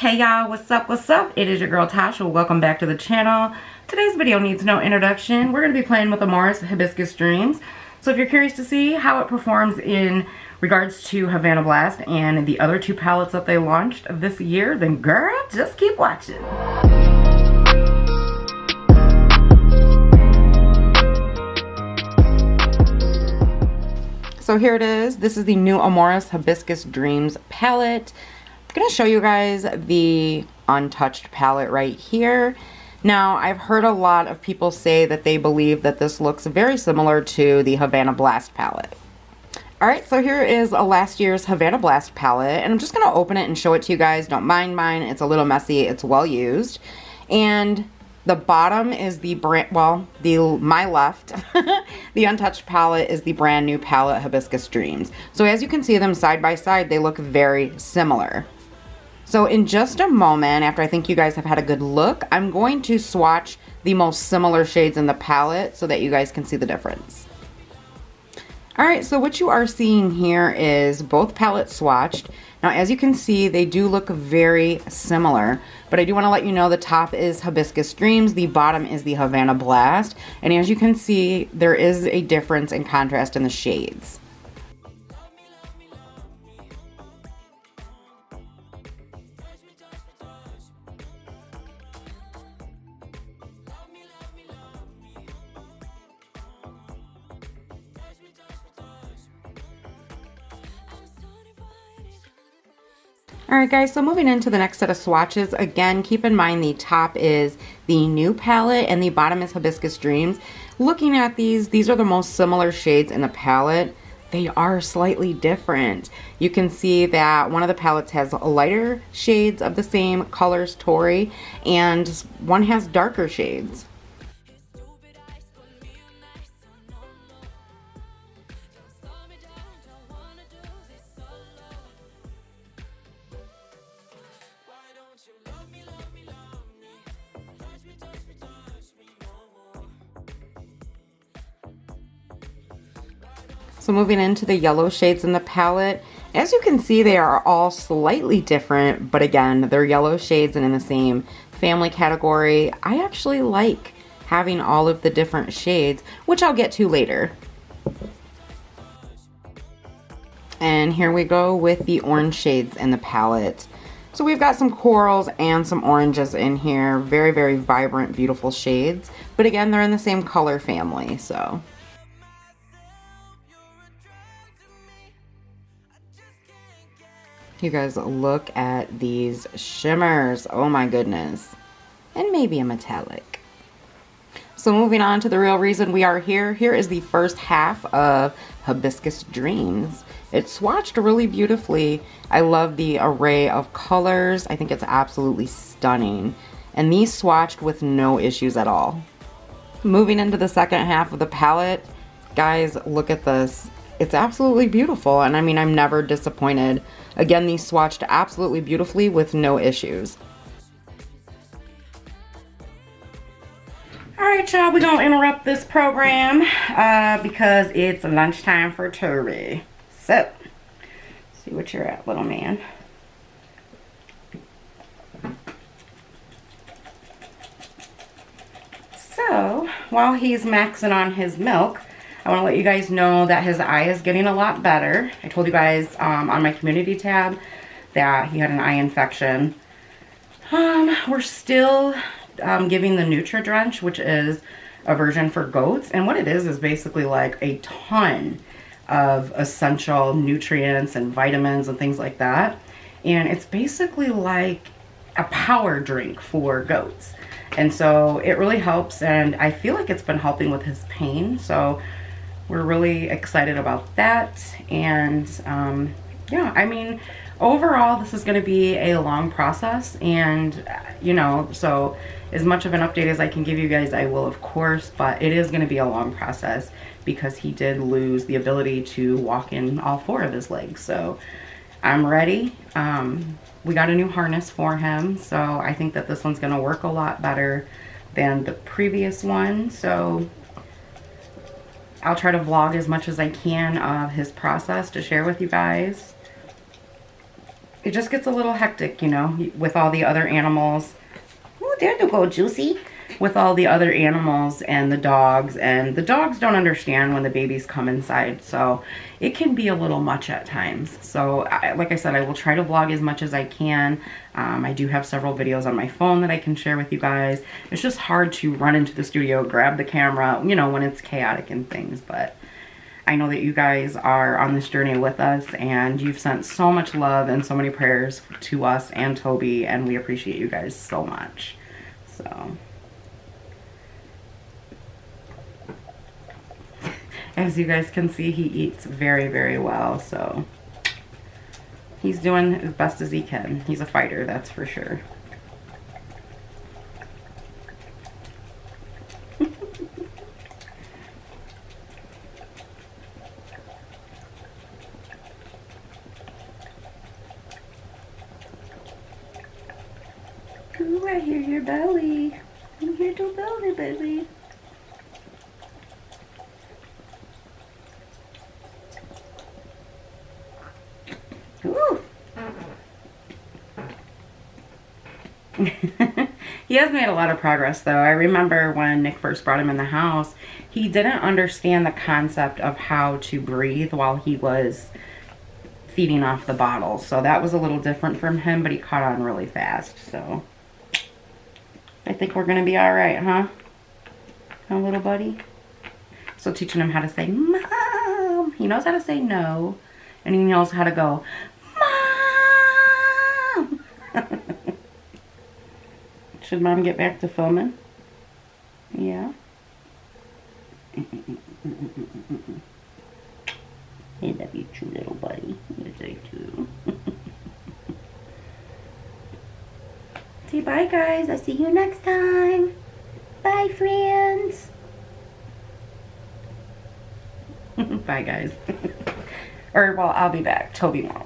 Hey y'all, what's up, what's up? It is your girl Tasha. Welcome back to the channel. Today's video needs no introduction. We're going to be playing with Amor US Hibiscus Dreams. So if you're curious to see how it performs in regards to Havana Blast and the other two palettes that they launched this year, then girl, just keep watching. So here it is. This is the new Amor US Hibiscus Dreams palette. I'm going to show you guys the untouched palette right here. Now, I've heard a lot of people say that they believe that this looks very similar to the Havana Blast palette. Alright, so here is a last year's Havana Blast palette, and I'm just going to open it and show it to you guys. Don't mind mine. It's a little messy. It's well used. And the bottom is the brand, well, my left, the untouched palette is the brand new palette Hibiscus Dreams. So as you can see them side by side, they look very similar. So in just a moment, after I think you guys have had a good look, I'm going to swatch the most similar shades in the palette so that you guys can see the difference. Alright, so what you are seeing here is both palettes swatched. Now as you can see, they do look very similar, but I do want to let you know the top is Hibiscus Dreams, the bottom is the Havana Blast, and as you can see, there is a difference in contrast in the shades. Alright guys, so moving into the next set of swatches, again, keep in mind the top is the new palette and the bottom is Hibiscus Dreams. Looking at these are the most similar shades in the palette. They are slightly different. You can see that one of the palettes has lighter shades of the same colors, Tori, and one has darker shades. So moving into the yellow shades in the palette, as you can see, they are all slightly different, but again, they're yellow shades and in the same family category. I actually like having all of the different shades, which I'll get to later. And here we go with the orange shades in the palette. So we've got some corals and some oranges in here. Very, very vibrant, beautiful shades. But again, they're in the same color family, so. You guys look at these shimmers. Oh my goodness. And maybe a metallic. So moving on to the real reason we are here. Here is the first half of Hibiscus Dreams. It's swatched really beautifully. I love the array of colors. I think it's absolutely stunning. And these swatched with no issues at all. Moving into the second half of the palette. Guys, look at this. It's absolutely beautiful, and I mean, I'm never disappointed. Again, these swatched absolutely beautifully with no issues. Alright y'all, we're gonna interrupt this program because it's lunchtime for Tobi. So, see what you're at, little man. So, while he's maxing on his milk, I want to let you guys know that his eye is getting a lot better. I told you guys on my community tab that he had an eye infection. We're still giving the Nutri-Drench, which is a version for goats. And what it is basically like a ton of essential nutrients and vitamins and things like that. And it's basically like a power drink for goats. And so it really helps, and I feel like it's been helping with his pain. So we're really excited about that. And yeah, I mean, overall this is going to be a long process, and you know, so as much of an update as I can give you guys, I will, of course, but it is going to be a long process because he did lose the ability to walk in all four of his legs. So I'm ready. We got a new harness for him, so I think that this one's going to work a lot better than the previous one. So I'll try to vlog as much as I can of his process to share with you guys. it just gets a little hectic, you know, with all the other animals. Oh, there you go, Juicy. With all the other animals and the dogs don't understand when the babies come inside, so it can be a little much at times. So like I said, I will try to vlog as much as I can. I do have several videos on my phone that I can share with you guys. It's just hard to run into the studio, grab the camera, you know, when it's chaotic and things, but I know that you guys are on this journey with us, and you've sent so much love and so many prayers to us and Toby, and we appreciate you guys so much. So as you guys can see, he eats very, very well, so he's doing as best as he can. He's a fighter, that's for sure. Ooh, I hear your belly. I hear your belly, baby. Ooh. He has made a lot of progress, though. I remember when Nick first brought him in the house, he didn't understand the concept of how to breathe while he was feeding off the bottle. So that was a little different from him, but he caught on really fast. So I think we're going to be all right, huh? Huh, little buddy? So teaching him how to say, Mom. He knows how to say no. And he knows how to go, Mom. Should Mom get back to filming? Yeah. I love you too, little buddy. Yes, I do. Say bye, guys. I'll see you next time. Bye, friends. Bye, guys. Or, well, I'll be back. Toby won't.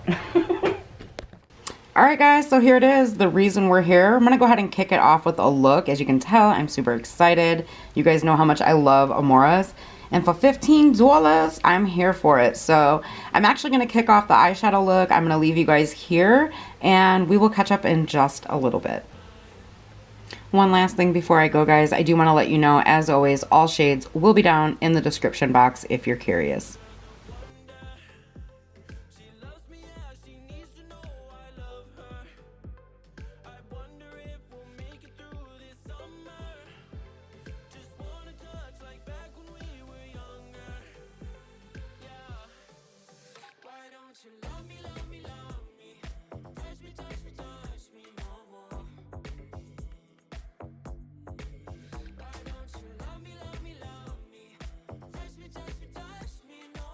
Alright, guys. So here it is. The reason we're here. I'm going to go ahead and kick it off with a look. As you can tell, I'm super excited. You guys know how much I love Amoras. And for $15, I'm here for it. So I'm actually going to kick off the eyeshadow look. I'm going to leave you guys here, and we will catch up in just a little bit. One last thing before I go, guys. I do want to let you know, as always, all shades will be down in the description box if you're curious. Touch me no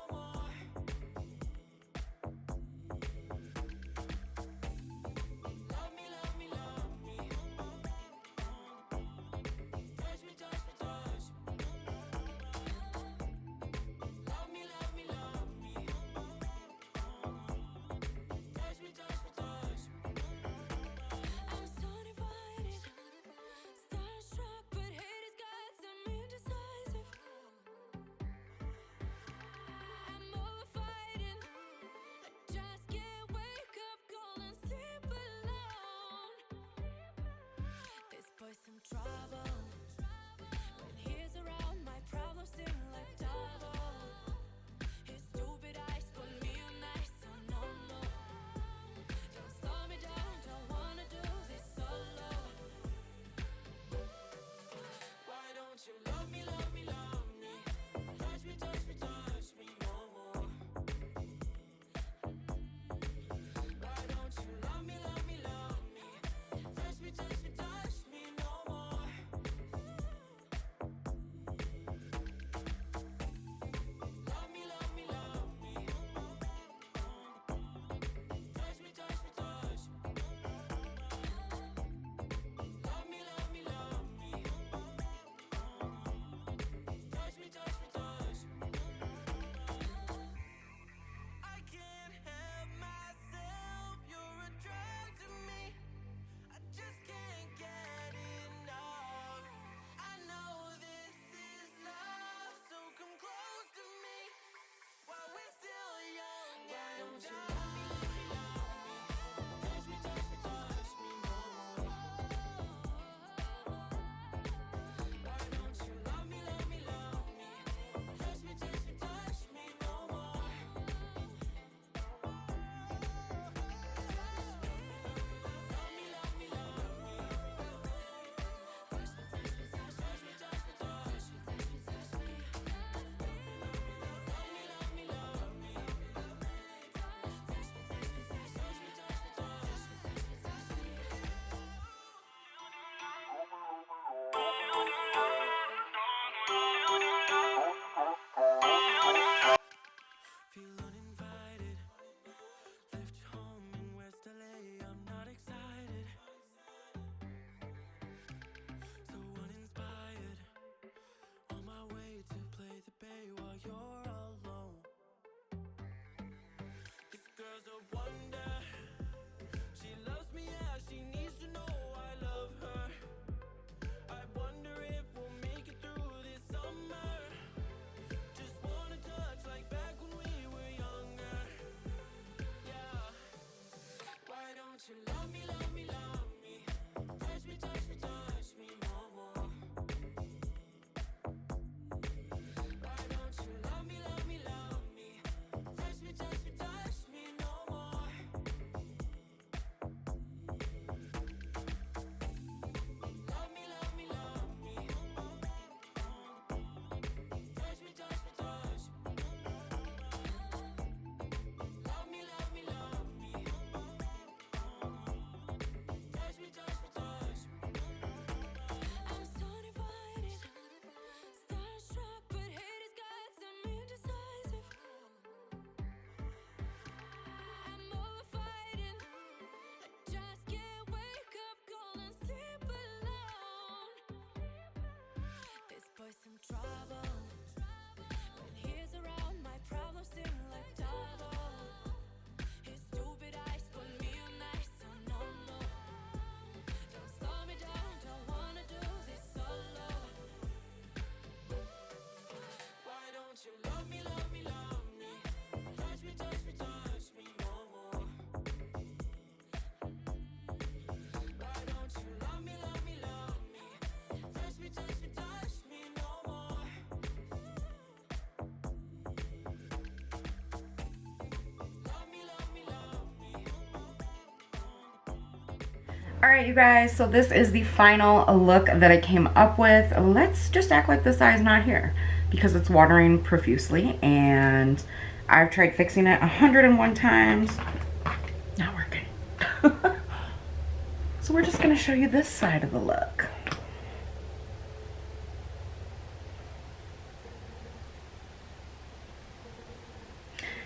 Alright, you guys, so this is the final look that I came up with. Let's just act like this eye's not here because it's watering profusely and I've tried fixing it 101 times. Not working. So we're just going to show you this side of the look.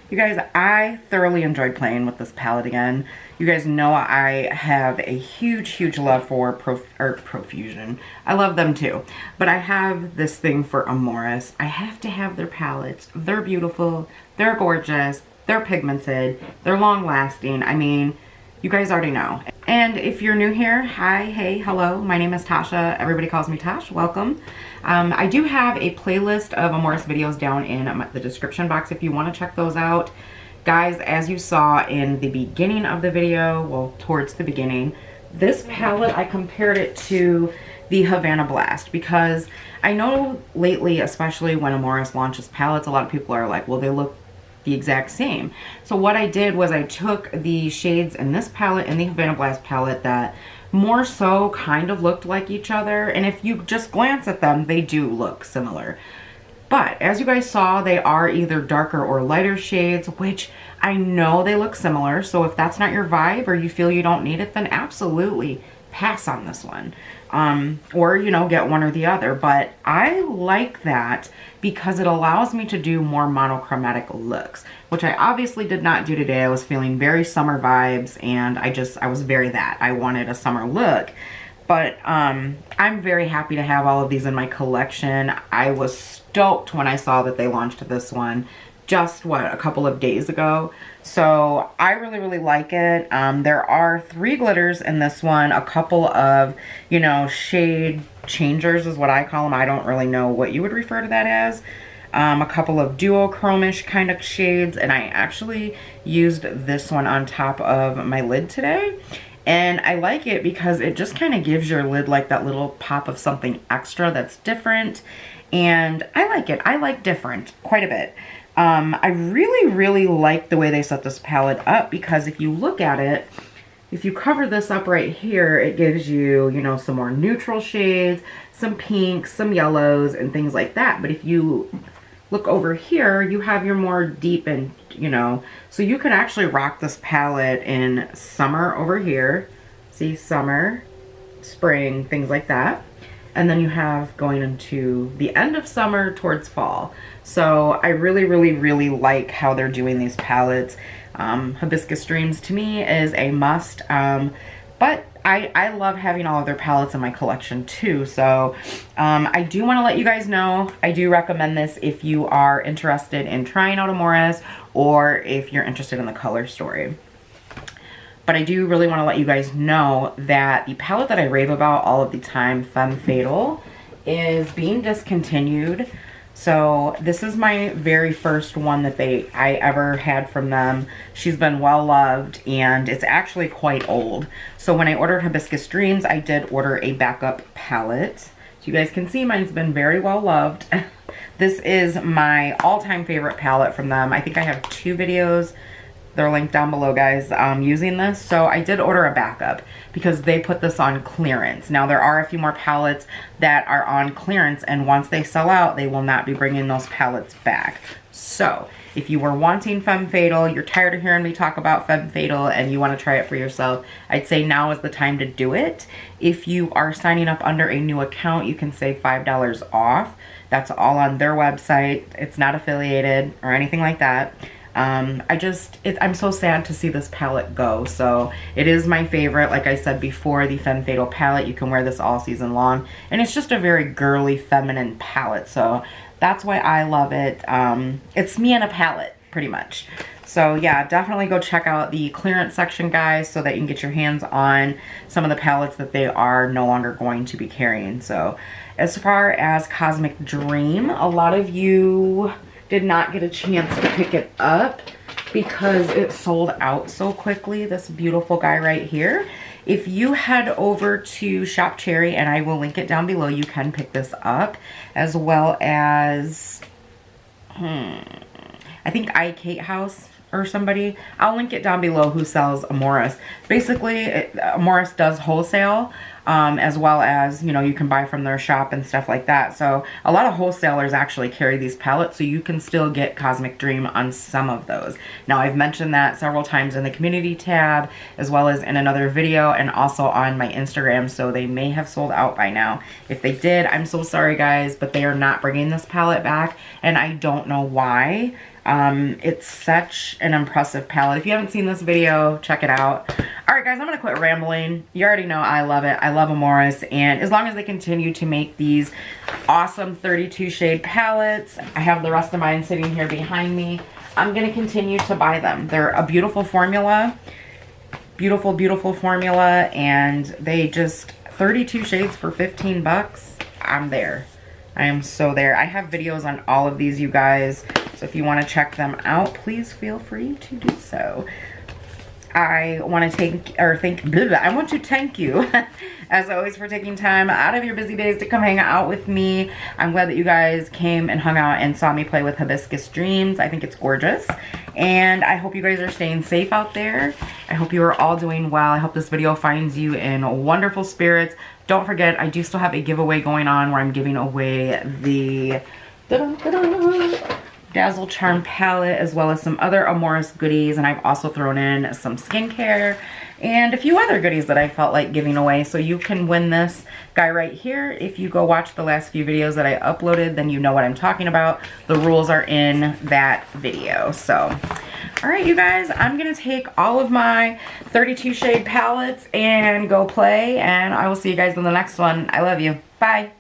You guys, I thoroughly enjoyed playing with this palette again. You guys know I have a huge love for Profusion. I love them too. But I have this thing for Amor US. I have to have their palettes. They're beautiful. They're gorgeous. They're pigmented. They're long lasting. I mean, you guys already know. And if you're new here, hi, hey, hello. My name is Tasha. Everybody calls me Tash. Welcome. I do have a playlist of Amor US videos down in the description box if you want to check those out. Guys, as you saw in the beginning of the video, well, towards the beginning, this palette, I compared it to the Havana Blast because I know lately, especially when Amor US launches palettes, a lot of people are like, well, they look the exact same. So what I did was I took the shades in this palette and the Havana Blast palette that more so kind of looked like each other, and if you just glance at them, they do look similar. But as you guys saw, they are either darker or lighter shades, which I know they look similar. So if that's not your vibe or you feel you don't need it, then absolutely pass on this one. Or, you know, get one or the other. But I like that because it allows me to do more monochromatic looks, which I obviously did not do today. I was feeling very summer vibes and I was very that. I wanted a summer look. But I'm very happy to have all of these in my collection. I was stoked when I saw that they launched this one just, what, a couple of days ago. So I really like it. There are 3 glitters in this one, a couple of, you know, shade changers is what I call them. I don't really know what you would refer to that as. A couple of duochromish kind of shades, and I actually used this one on top of my lid today. And I like it because it just kind of gives your lid like that little pop of something extra that's different. And I like it. I like different quite a bit. I really like the way they set this palette up because if you look at it, if you cover this up right here, it gives you, you know, some more neutral shades, some pinks, some yellows, and things like that. But if you look over here, you have your more deep and, you know, so you could actually rock this palette in summer over here. See, summer, spring, things like that. And then you have going into the end of summer towards fall. So I really like how they're doing these palettes. Hibiscus Dreams to me is a must. But I love having all of their palettes in my collection too. So I do want to let you guys know, I do recommend this if you are interested in trying out Amor US or if you're interested in the color story. But I do really want to let you guys know that the palette that I rave about all of the time, Femme Fatale, is being discontinued. So this is my very first one that I ever had from them. She's been well loved and it's actually quite old. So when I ordered Hibiscus Dreams, I did order a backup palette. So you guys can see mine's been very well loved. This is my all-time favorite palette from them. I think I have 2 videos. They're linked down below, guys, using this. So I did order a backup because they put this on clearance. Now there are a few more palettes that are on clearance, and once they sell out, they will not be bringing those palettes back. So if you were wanting Femme Fatale, you're tired of hearing me talk about Femme Fatale, and you want to try it for yourself, I'd say now is the time to do it. If you are signing up under a new account, you can save $5 off. That's all on their website. It's not affiliated or anything like that. I'm so sad to see this palette go. So it is my favorite. Like I said before, the Femme Fatale palette, you can wear this all season long. And it's just a very girly, feminine palette. So that's why I love it. It's me and a palette, pretty much. So yeah, definitely go check out the clearance section, guys, so that you can get your hands on some of the palettes that they are no longer going to be carrying. So as far as Cosmic Dream, a lot of you did not get a chance to pick it up because it sold out so quickly. This beautiful guy right here. If you head over to Shop Cherry, and I will link it down below, you can pick this up, as well as I think I Kate House or somebody. I'll link it down below who sells Amor US. Basically, Amor US does wholesale, as well as, you know, you can buy from their shop and stuff like that. So a lot of wholesalers actually carry these palettes, so you can still get Cosmic Dream on some of those. Now, I've mentioned that several times in the community tab, as well as in another video, and also on my Instagram, so they may have sold out by now. If they did, I'm so sorry guys, but they are not bringing this palette back, and I don't know why. It's such an impressive palette. If you haven't seen this video, check it out. Alright guys, I'm gonna quit rambling. You already know I love it. I love Amor US, and as long as they continue to make these awesome 32 shade palettes, I have the rest of mine sitting here behind me, I'm gonna continue to buy them. They're a beautiful formula. Beautiful, beautiful formula, and they just 32 shades for 15 bucks. I'm there. I am so there. I have videos on all of these, you guys, so if you want to check them out, please feel free to do so. I want to thank you as always for taking time out of your busy days to come hang out with me. I'm glad that you guys came and hung out and saw me play with Hibiscus Dreams. I think it's gorgeous, and I hope you guys are staying safe out there. I hope you are all doing well. I hope this video finds you in wonderful spirits. Don't forget, I do still have a giveaway going on where I'm giving away the Dazzle Charm palette, as well as some other Amor US goodies, and I've also thrown in some skincare and a few other goodies that I felt like giving away. So you can win this guy right here. If you go watch the last few videos that I uploaded, then you know what I'm talking about. The rules are in that video. So all right, you guys, I'm gonna take all of my 32 shade palettes and go play, and I will see you guys in the next one. I love you. Bye.